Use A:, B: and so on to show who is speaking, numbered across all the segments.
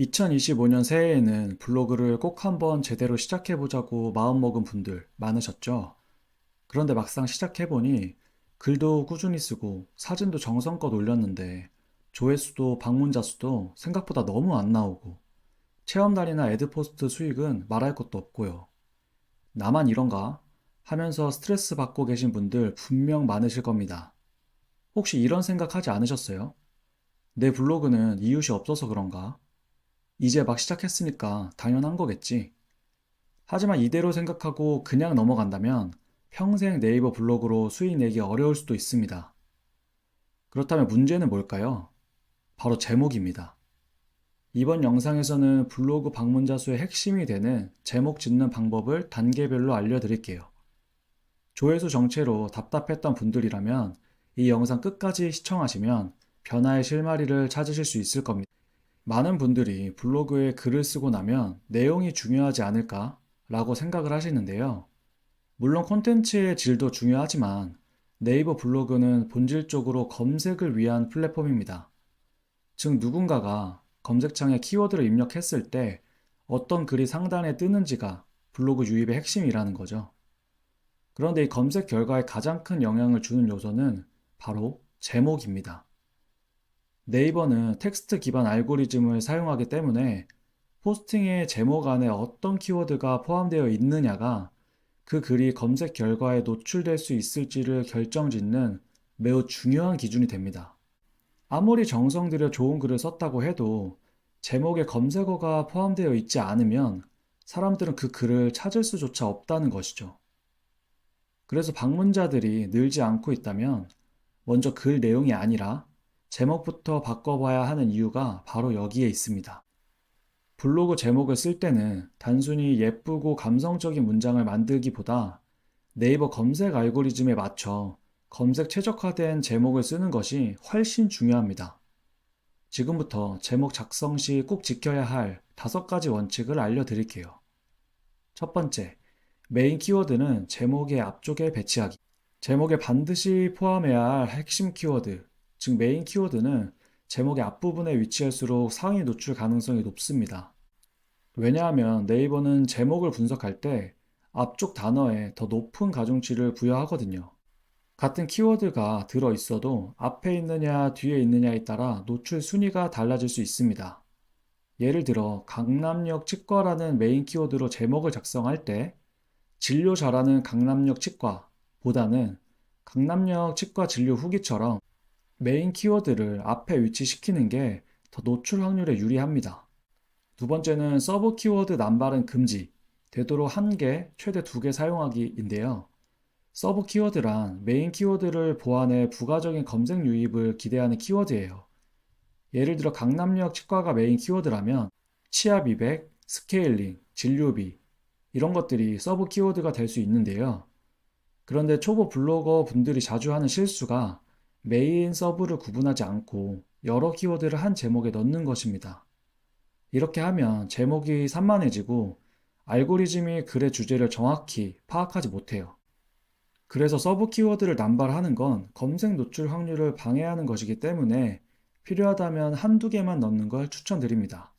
A: 2025년 새해에는 블로그를 꼭 한번 제대로 시작해보자고 마음먹은 분들 많으셨죠? 그런데 막상 시작해보니 글도 꾸준히 쓰고 사진도 정성껏 올렸는데 조회수도 방문자 수도 생각보다 너무 안 나오고 체험단이나 애드포스트 수익은 말할 것도 없고요. 나만 이런가? 하면서 스트레스 받고 계신 분들 분명 많으실 겁니다. 혹시 이런 생각하지 않으셨어요? 내 블로그는 이웃이 없어서 그런가? 이제 막 시작했으니까 당연한 거겠지. 하지만 이대로 생각하고 그냥 넘어간다면 평생 네이버 블로그로 수익 내기 어려울 수도 있습니다. 그렇다면 문제는 뭘까요? 바로 제목입니다. 이번 영상에서는 블로그 방문자 수의 핵심이 되는 제목 짓는 방법을 단계별로 알려드릴게요. 조회수 정체로 답답했던 분들이라면 이 영상 끝까지 시청하시면 변화의 실마리를 찾으실 수 있을 겁니다. 많은 분들이 블로그에 글을 쓰고 나면 내용이 중요하지 않을까? 라고 생각을 하시는데요. 물론 콘텐츠의 질도 중요하지만 네이버 블로그는 본질적으로 검색을 위한 플랫폼입니다. 즉 누군가가 검색창에 키워드를 입력했을 때 어떤 글이 상단에 뜨는지가 블로그 유입의 핵심이라는 거죠. 그런데 이 검색 결과에 가장 큰 영향을 주는 요소는 바로 제목입니다. 네이버는 텍스트 기반 알고리즘을 사용하기 때문에 포스팅의 제목 안에 어떤 키워드가 포함되어 있느냐가 그 글이 검색 결과에 노출될 수 있을지를 결정짓는 매우 중요한 기준이 됩니다. 아무리 정성 들여 좋은 글을 썼다고 해도 제목에 검색어가 포함되어 있지 않으면 사람들은 그 글을 찾을 수조차 없다는 것이죠. 그래서 방문자들이 늘지 않고 있다면 먼저 글 내용이 아니라 제목부터 바꿔봐야 하는 이유가 바로 여기에 있습니다. 블로그 제목을 쓸 때는 단순히 예쁘고 감성적인 문장을 만들기보다 네이버 검색 알고리즘에 맞춰 검색 최적화된 제목을 쓰는 것이 훨씬 중요합니다. 지금부터 제목 작성 시 꼭 지켜야 할 5가지 원칙을 알려드릴게요. 첫 번째, 메인 키워드는 제목의 앞쪽에 배치하기. 제목에 반드시 포함해야 할 핵심 키워드, 즉 메인 키워드는 제목의 앞부분에 위치할수록 상위 노출 가능성이 높습니다. 왜냐하면 네이버는 제목을 분석할 때 앞쪽 단어에 더 높은 가중치를 부여하거든요. 같은 키워드가 들어 있어도 앞에 있느냐 뒤에 있느냐에 따라 노출 순위가 달라질 수 있습니다. 예를 들어 강남역 치과라는 메인 키워드로 제목을 작성할 때 진료 잘하는 강남역 치과보다는 강남역 치과 진료 후기처럼 메인 키워드를 앞에 위치시키는 게 더 노출 확률에 유리합니다. 두 번째는 서브 키워드 남발은 금지, 되도록 1개, 최대 2개 사용하기인데요. 서브 키워드란 메인 키워드를 보완해 부가적인 검색 유입을 기대하는 키워드예요. 예를 들어 강남역 치과가 메인 키워드라면 치아 미백, 스케일링, 진료비 이런 것들이 서브 키워드가 될 수 있는데요. 그런데 초보 블로거 분들이 자주 하는 실수가 메인 서브를 구분하지 않고 여러 키워드를 한 제목에 넣는 것입니다. 이렇게 하면 제목이 산만해지고 알고리즘이 글의 주제를 정확히 파악하지 못해요. 그래서 서브 키워드를 남발하는 건 검색 노출 확률을 방해하는 것이기 때문에 필요하다면 1~2개만 넣는 걸 추천드립니다.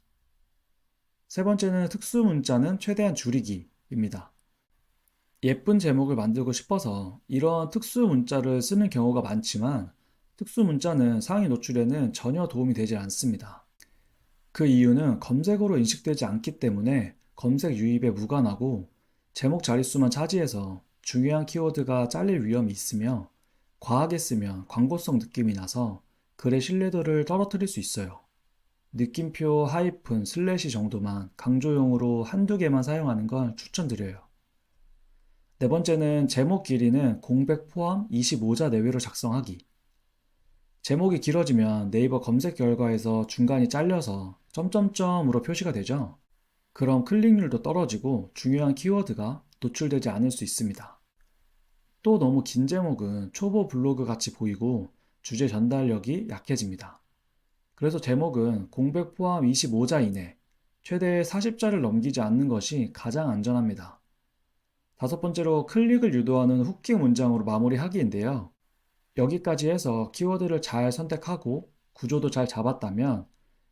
A: 세 번째는 특수 문자는 최대한 줄이기입니다. 예쁜 제목을 만들고 싶어서 이런 특수 문자를 쓰는 경우가 많지만 특수 문자는 상위 노출에는 전혀 도움이 되지 않습니다. 그 이유는 검색어로 인식되지 않기 때문에 검색 유입에 무관하고 제목 자릿수만 차지해서 중요한 키워드가 잘릴 위험이 있으며 과하게 쓰면 광고성 느낌이 나서 글의 신뢰도를 떨어뜨릴 수 있어요. 느낌표, 하이픈, 슬래시 정도만 강조용으로 1~2개만 사용하는 걸 추천드려요. 네 번째는 제목 길이는 공백 포함 25자 내외로 작성하기. 제목이 길어지면 네이버 검색 결과에서 중간이 잘려서 점점점으로 표시가 되죠. 그럼 클릭률도 떨어지고 중요한 키워드가 노출되지 않을 수 있습니다. 또 너무 긴 제목은 초보 블로그 같이 보이고 주제 전달력이 약해집니다. 그래서 제목은 공백 포함 25자 이내, 최대 40자를 넘기지 않는 것이 가장 안전합니다. 다섯 번째로 클릭을 유도하는 후킹 문장으로 여기까지 해서 키워드를 잘 선택하고 구조도 잘 잡았다면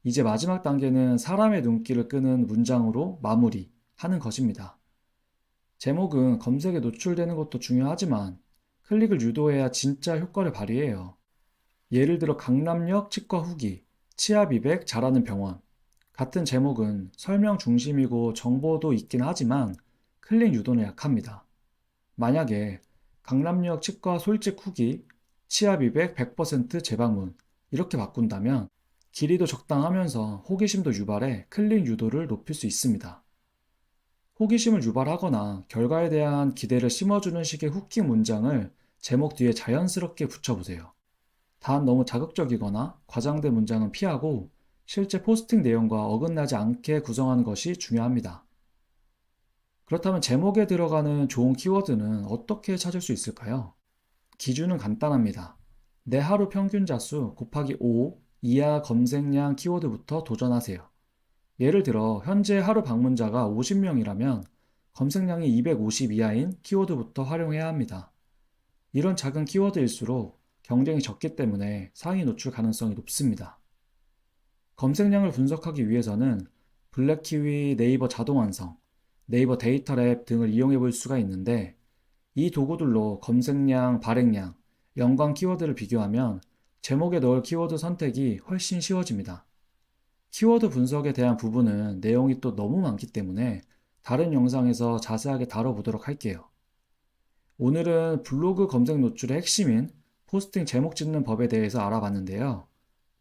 A: 이제 마지막 단계는 사람의 눈길을 끄는 문장으로 마무리하는 것입니다. 제목은 검색에 노출되는 것도 중요하지만 클릭을 유도해야 진짜 효과를 발휘해요. 예를 들어 강남역 치과 후기, 치아 비백 잘하는 병원 같은 제목은 설명 중심이고 정보도 있긴 하지만 클릭 유도는 약합니다. 만약에 강남역 치과 솔직 후기, 치아 비백 100% 재방문 이렇게 바꾼다면 길이도 적당하면서 호기심도 유발해 클릭 유도를 높일 수 있습니다. 호기심을 유발하거나 결과에 대한 기대를 심어주는 식의 후킹 문장을 제목 뒤에 자연스럽게 붙여보세요. 단 너무 자극적이거나 과장된 문장은 피하고 실제 포스팅 내용과 어긋나지 않게 구성하는 것이 중요합니다. 그렇다면 제목에 들어가는 좋은 키워드는 어떻게 찾을 수 있을까요? 기준은 간단합니다. 내 하루 평균 자수 곱하기 5 이하 검색량 키워드부터 도전하세요. 예를 들어 현재 하루 방문자가 50명이라면 검색량이 250 이하인 키워드부터 활용해야 합니다. 이런 작은 키워드일수록 경쟁이 적기 때문에 상위 노출 가능성이 높습니다. 검색량을 분석하기 위해서는 블랙키위, 네이버 자동완성, 네이버 데이터랩 등을 이용해 볼 수가 있는데 이 도구들로 검색량, 발행량, 연관 키워드를 비교하면 제목에 넣을 키워드 선택이 훨씬 쉬워집니다. 키워드 분석에 대한 부분은 내용이 또 너무 많기 때문에 다른 영상에서 자세하게 다뤄보도록 할게요. 오늘은 블로그 검색 노출의 핵심인 포스팅 제목 짓는 법에 대해서 알아봤는데요.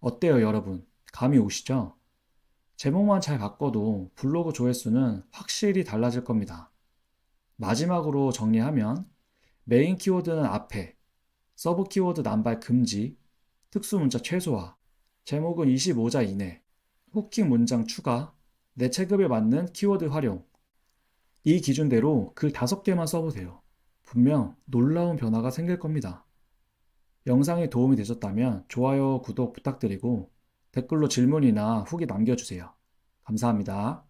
A: 어때요, 여러분? 감이 오시죠? 제목만 잘 바꿔도 블로그 조회수는 확실히 달라질 겁니다. 마지막으로 정리하면 메인 키워드는 앞에, 서브 키워드 남발 금지, 특수 문자 최소화, 제목은 25자 이내, 후킹 문장 추가, 내 체급에 맞는 키워드 활용. 이 기준대로 글 5개만 써보세요. 분명 놀라운 변화가 생길 겁니다. 영상이 도움이 되셨다면 좋아요, 구독 부탁드리고 댓글로 질문이나 후기 남겨주세요. 감사합니다.